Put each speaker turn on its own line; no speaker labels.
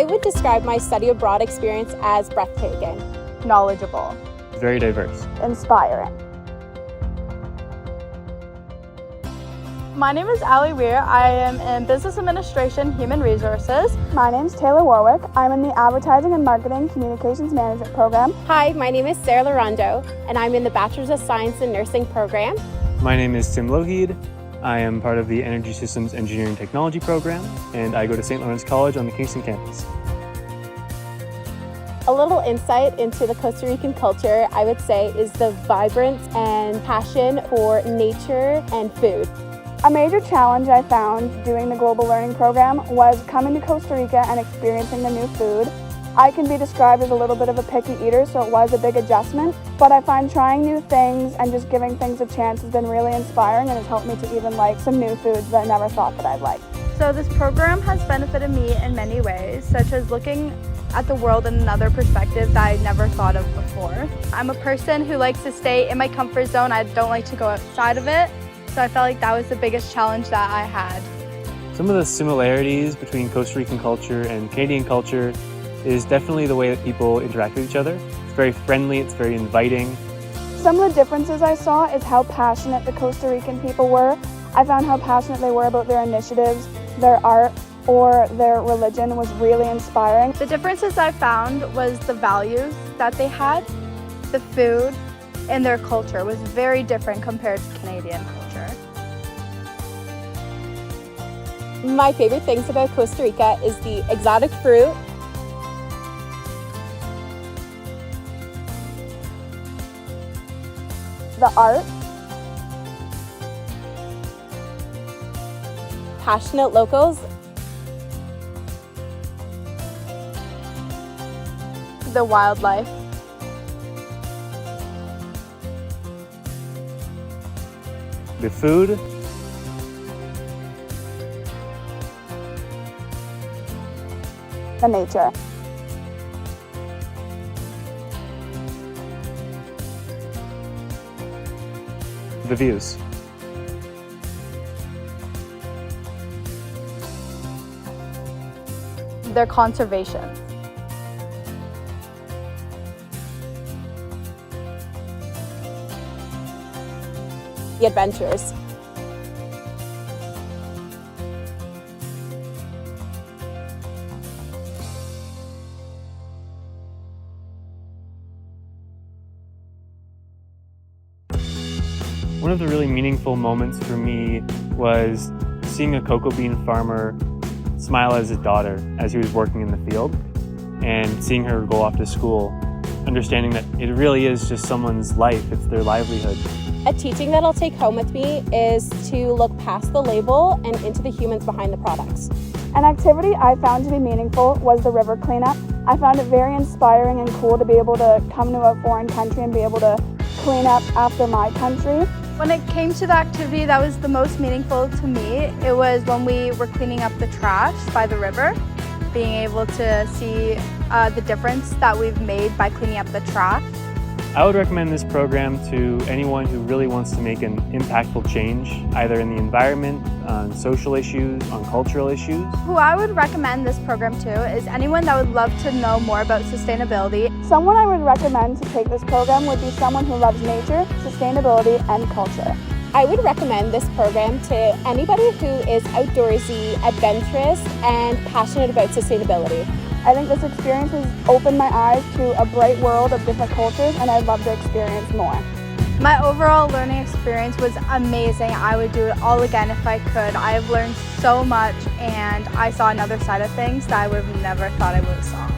I would describe my study abroad experience as breathtaking.
Knowledgeable.
Very diverse.
Inspiring. My name is Allie Weir. I am in Business Administration, Human Resources.
My name is Taylor Warwick. I'm in the Advertising and Marketing Communications Management program.
Hi, my name is Sarah Larondo, and I'm in the Bachelor's of Science in Nursing program.
My name is Tim Lougheed. I am part of the Energy Systems Engineering Technology program, and I go to St. Lawrence College on the Kingston campus.
A little insight into the Costa Rican culture, I would say, is the vibrance and passion for nature and food.
A major challenge I found doing the Global Learning program was coming to Costa Rica and experiencing the new food. I can be described as a little bit of a picky eater, so it was a big adjustment, but I find trying new things and just giving things a chance has been really inspiring and has helped me to even like some new foods that I never thought that I'd like.
So this program has benefited me in many ways, such as looking at the world in another perspective that I never thought of before. I'm a person who likes to stay in my comfort zone. I don't like to go outside of it, so I felt like that was the biggest challenge that I had.
Some of the similarities between Costa Rican culture and Canadian culture is definitely the way that people interact with each other. It's very friendly, it's very inviting.
Some of the differences I saw is how passionate the Costa Rican people were. I found how passionate they were about their initiatives, their art, or their religion was really inspiring.
The differences I found was the values that they had, the food, and their culture was very different compared to Canadian culture.
My favorite things about Costa Rica is the exotic fruit,
The art,
passionate locals,
the wildlife,
The food,
the nature.
the views.
their conservation.
the adventures.
One of the really meaningful moments for me was seeing a cocoa bean farmer smile at his daughter as he was working in the field, and seeing her go off to school, understanding that it really is just someone's life, it's their livelihood.
A teaching that I'll take home with me is to look past the label and into the humans behind the products.
An activity I found to be meaningful was the river cleanup. I found it very inspiring and cool to be able to come to a foreign country and be able to clean up after my country.
When it came to the activity that was the most meaningful to me, it was when we were cleaning up the trash by the river, being able to see the difference that we've made by cleaning up the trash.
I would recommend this program to anyone who really wants to make an impactful change, either in the environment, on social issues, on cultural issues.
Who I would recommend this program to is anyone that would love to know more about sustainability.
Someone I would recommend to take this program would be someone who loves nature, sustainability, and culture.
I would recommend this program to anybody who is outdoorsy, adventurous, and passionate about sustainability.
I think this experience has opened my eyes to a bright world of different cultures, and I'd love to experience more.
My overall learning experience was amazing. I would do it all again if I could. I have learned so much, and I saw another side of things that I would have never thought I would have saw.